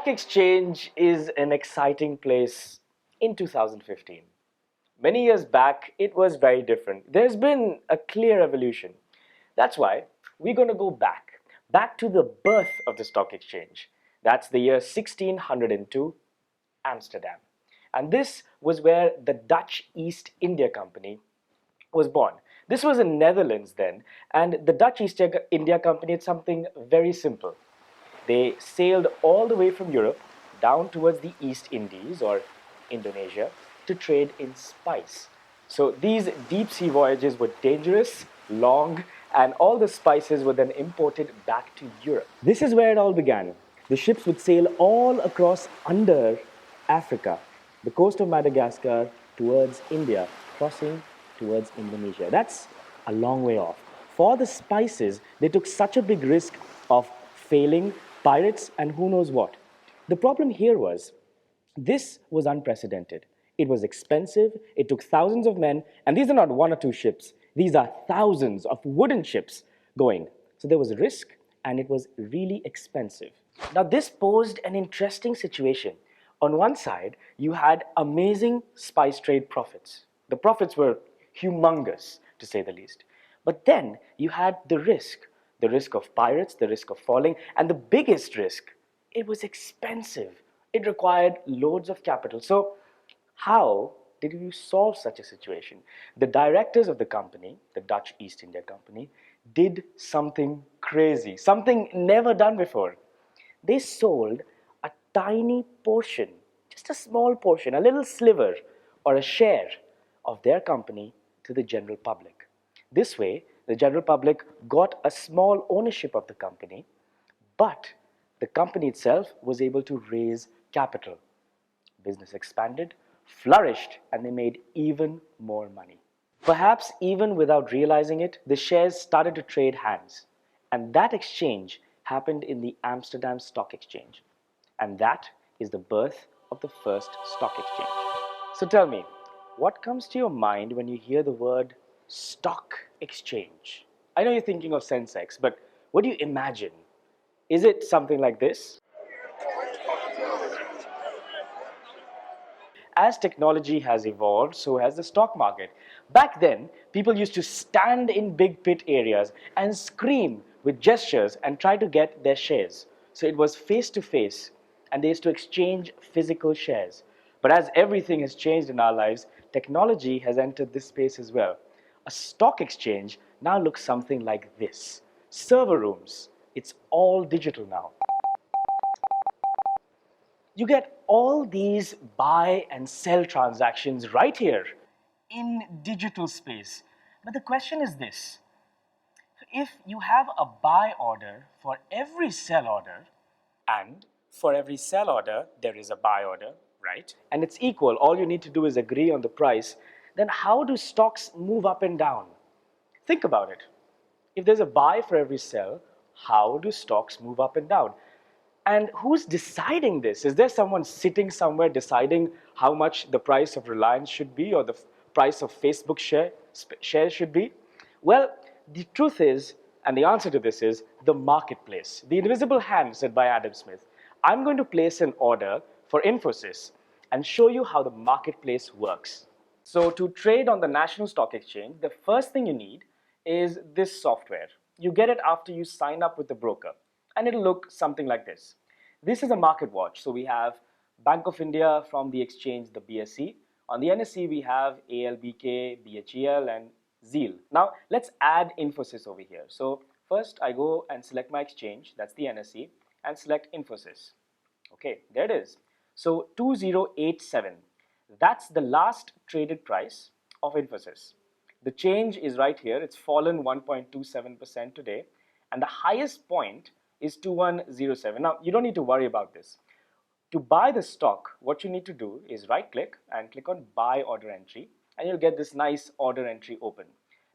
stock exchange is an exciting place in 2015. Many years back, it was very different. There's been a clear evolution. That's why we're going to go back to the birth of the stock exchange. That's the year 1602, Amsterdam. And this was where the Dutch East India Company was born. This was in Netherlands then, and the Dutch East India Company had something very simple. They sailed all the way from Europe down towards the East Indies or Indonesia to trade in spice. So these deep sea voyages were dangerous, long, and all the spices were then imported back to Europe. This is where it all began. The ships would sail all across under Africa, the coast of Madagascar towards India, crossing towards Indonesia. That's a long way off. For the spices, they took such a big risk of failing, pirates, and who knows what. The problem here was this was unprecedented. It was expensive, it took thousands of men, and these are not one or two ships. These are thousands of wooden ships going. So there was a risk, and it was really expensive. Now, this posed an interesting situation. On one side, you had amazing spice trade profits. The profits were humongous, to say the least. But then you had the risk of pirates, the risk of falling, and the biggest risk, it was expensive. It required loads of capital. So how did you solve such a situation? The directors of the company, the Dutch East India Company, did something crazy, something never done before. They sold a tiny portion, just a small portion, a little sliver or a share of their company to the general public. This way, the general public got a small ownership of the company, but the company itself was able to raise capital. Business expanded, flourished, and they made even more money. Perhaps even without realizing it, the shares started to trade hands. And that exchange happened in the Amsterdam Stock Exchange. And that is the birth of the first stock exchange. So tell me, what comes to your mind when you hear the word stock exchange? I know you're thinking of Sensex, but what do you imagine? Is it something like this? As technology has evolved, so has the stock market. Back then, people used to stand in big pit areas and scream with gestures and try to get their shares. So it was face to face, and they used to exchange physical shares. But as everything has changed in our lives, technology has entered this space as well. A stock exchange now looks something like this. Server rooms, it's all digital now. You get all these buy and sell transactions right here in digital space. But the question is this: if you have a buy order for every sell order, and for every sell order there is a buy order, right? And it's equal, all you need to do is agree on the price, then how do stocks move up and down? Think about it. If there's a buy for every sell, how do stocks move up and down? And who's deciding this? Is there someone sitting somewhere deciding how much the price of Reliance should be or the price of Facebook shares should be? Well, the truth is, and the answer to this is, the marketplace. The invisible hand, said by Adam Smith. I'm going to place an order for Infosys and show you how the marketplace works. So to trade on the National Stock Exchange, the first thing you need is this software. You get it after you sign up with the broker, and it'll look something like this. This is a market watch. So we have Bank of India from the exchange, the BSE. On the NSE, we have ALBK, BHEL, and ZEAL. Now, let's add Infosys over here. So first, I go and select my exchange, that's the NSE, and select Infosys. Okay, there it is. So 2087, that's the last traded price of Infosys. The change is right here. It's fallen 1.27% today, and the highest point is 2107. Now, you don't need to worry about this. To buy the stock, what you need to do is right-click and click on Buy Order Entry, and you'll get this nice order entry open.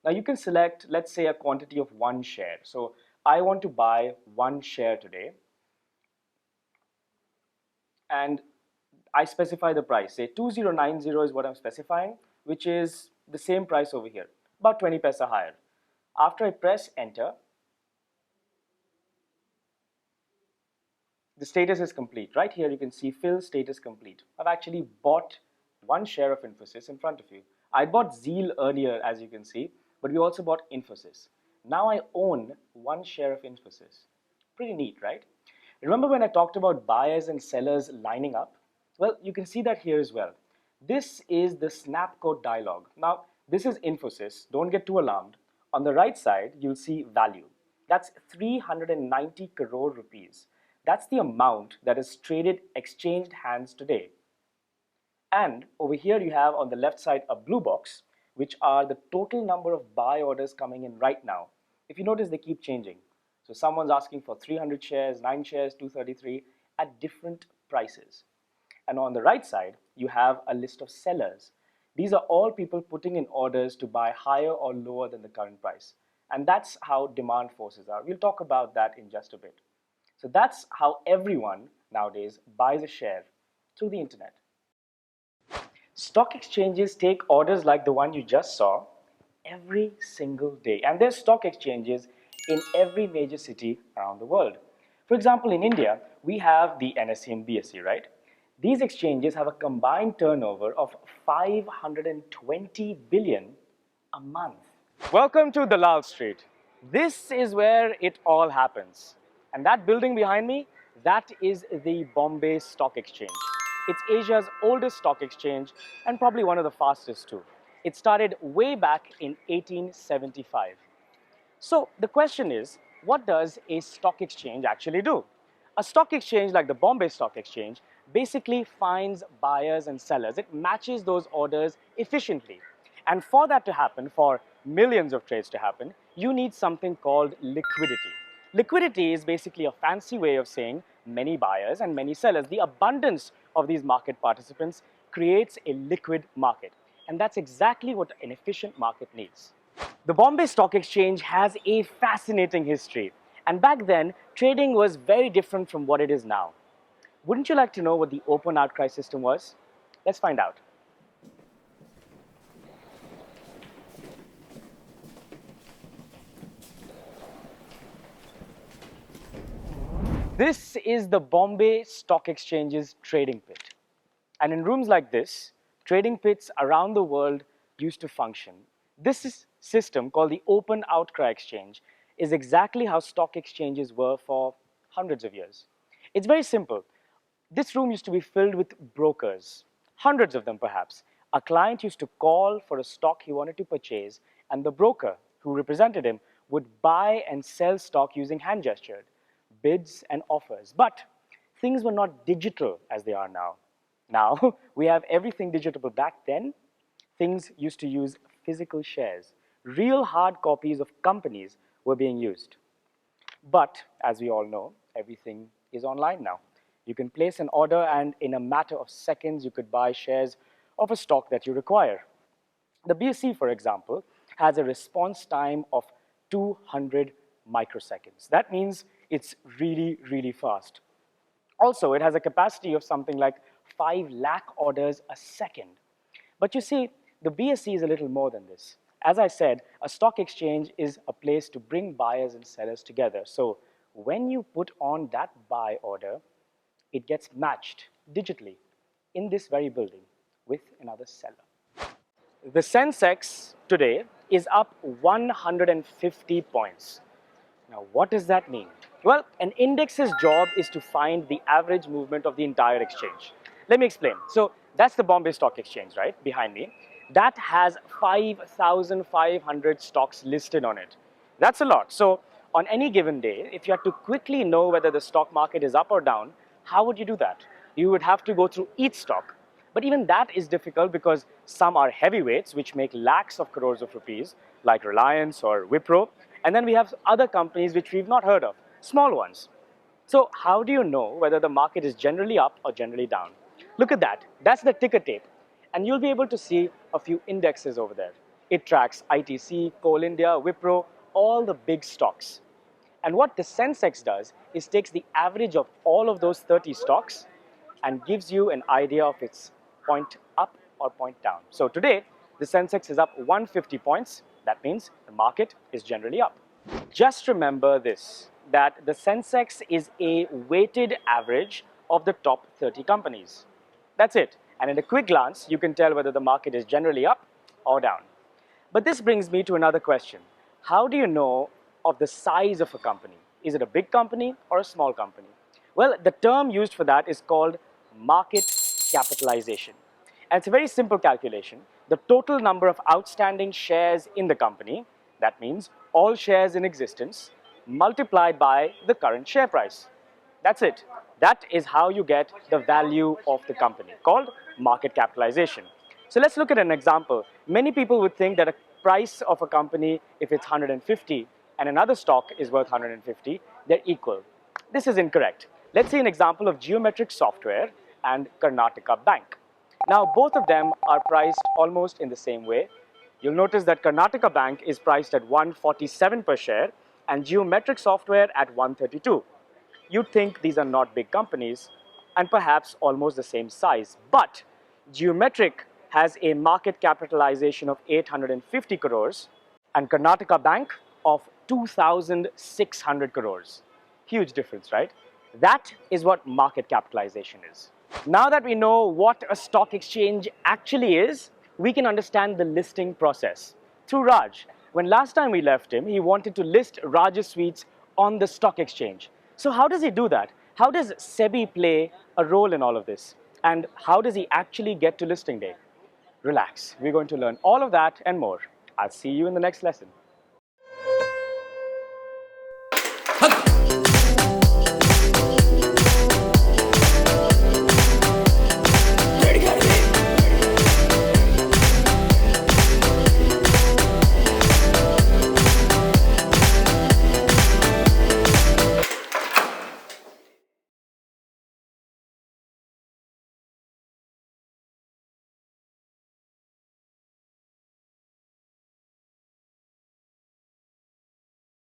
Now, you can select, let's say, a quantity of 1 share. So, I want to buy 1 share today, and I specify the price. Say 2090 is what I'm specifying, which is the same price over here, about 20 paisa higher. After I press enter, the status is complete. Right here, you can see fill status complete. I've actually bought one share of Infosys in front of you. I bought Zeal earlier, as you can see, but we also bought Infosys. Now I own one share of Infosys. Pretty neat, right? Remember when I talked about buyers and sellers lining up? Well, you can see that here as well. This is the snapcode dialog. Now, this is Infosys. Don't get too alarmed. On the right side, you'll see value. That's 390 crore rupees. That's the amount that is traded, exchanged hands today. And over here you have on the left side a blue box, which are the total number of buy orders coming in right now. If you notice, they keep changing. So someone's asking for 300 shares, 9 shares, 233 at different prices. And on the right side, you have a list of sellers. These are all people putting in orders to buy higher or lower than the current price. And that's how demand forces are. We'll talk about that in just a bit. So that's how everyone nowadays buys a share through the internet. Stock exchanges take orders like the one you just saw every single day. And there's stock exchanges in every major city around the world. For example, in India, we have the NSE and BSE, right? These exchanges have a combined turnover of 520 billion a month. Welcome to Dalal Street. This is where it all happens. And that building behind me, that is the Bombay Stock Exchange. It's Asia's oldest stock exchange and probably one of the fastest too. It started way back in 1875. So the question is, what does a stock exchange actually do? A stock exchange like the Bombay Stock Exchange basically finds buyers and sellers. It matches those orders efficiently. And for that to happen, for millions of trades to happen, you need something called liquidity. Liquidity is basically a fancy way of saying many buyers and many sellers. The abundance of these market participants creates a liquid market. And that's exactly what an efficient market needs. The Bombay Stock Exchange has a fascinating history. And back then, trading was very different from what it is now. Wouldn't you like to know what the open outcry system was? Let's find out. This is the Bombay Stock Exchange's trading pit. And in rooms like this, trading pits around the world used to function. This system, called the Open Outcry Exchange, is exactly how stock exchanges were for hundreds of years. It's very simple. This room used to be filled with brokers, hundreds of them perhaps. A client used to call for a stock he wanted to purchase, and the broker who represented him would buy and sell stock using hand gestured bids and offers. But things were not digital as they are now. Now, we have everything digital, but back then, things used to use physical shares. Real hard copies of companies were being used. But, as we all know, everything is online now. You can place an order, and in a matter of seconds, you could buy shares of a stock that you require. The BSE, for example, has a response time of 200 microseconds. That means it's really, really fast. Also, it has a capacity of something like 5 lakh orders a second. But you see, the BSE is a little more than this. As I said, a stock exchange is a place to bring buyers and sellers together. So when you put on that buy order, it gets matched digitally in this very building with another seller. The Sensex today is up 150 points. Now, what does that mean? Well, an index's job is to find the average movement of the entire exchange. Let me explain. So that's the Bombay Stock Exchange, right, behind me. That has 5,500 stocks listed on it. That's a lot. So on any given day, if you had to quickly know whether the stock market is up or down, how would you do that? You would have to go through each stock. But even that is difficult because some are heavyweights, which make lakhs of crores of rupees, like Reliance or Wipro. And then we have other companies which we've not heard of, small ones. So how do you know whether the market is generally up or generally down? Look at that. That's the ticker tape. And you'll be able to see a few indexes over there. It tracks ITC, Coal India, Wipro, all the big stocks. And what the Sensex does is takes the average of all of those 30 stocks and gives you an idea of its point up or point down. So today, the Sensex is up 150 points. That means the market is generally up. Just remember this. that the Sensex is a weighted average of the top 30 companies. That's it. And in a quick glance, you can tell whether the market is generally up or down. But this brings me to another question. How do you know of the size of a company? Is it a big company or a small company? Well, the term used for that is called market capitalization. And it's a very simple calculation. The total number of outstanding shares in the company, that means all shares in existence, multiplied by the current share price. That's it. That is how you get the value of the company, called market capitalization. So let's look at an example. Many people would think that a price of a company, if it's 150 and another stock is worth 150, they're equal. This is incorrect. Let's see an example of Geometric Software and Karnataka Bank. Now, both of them are priced almost in the same way. You'll notice that Karnataka Bank is priced at 147 per share and Geometric Software at 132. You'd think these are not big companies and perhaps almost the same size. But Geometric has a market capitalization of 850 crores and Karnataka Bank of 2,600 crores. Huge difference, right? That is what market capitalization is. Now that we know what a stock exchange actually is, we can understand the listing process through Raj. When last time we left him, he wanted to list Raj's Sweets on the stock exchange. So how does he do that? How does SEBI play a role in all of this? And how does he actually get to listing day? Relax, we're going to learn all of that and more. I'll see you in the next lesson.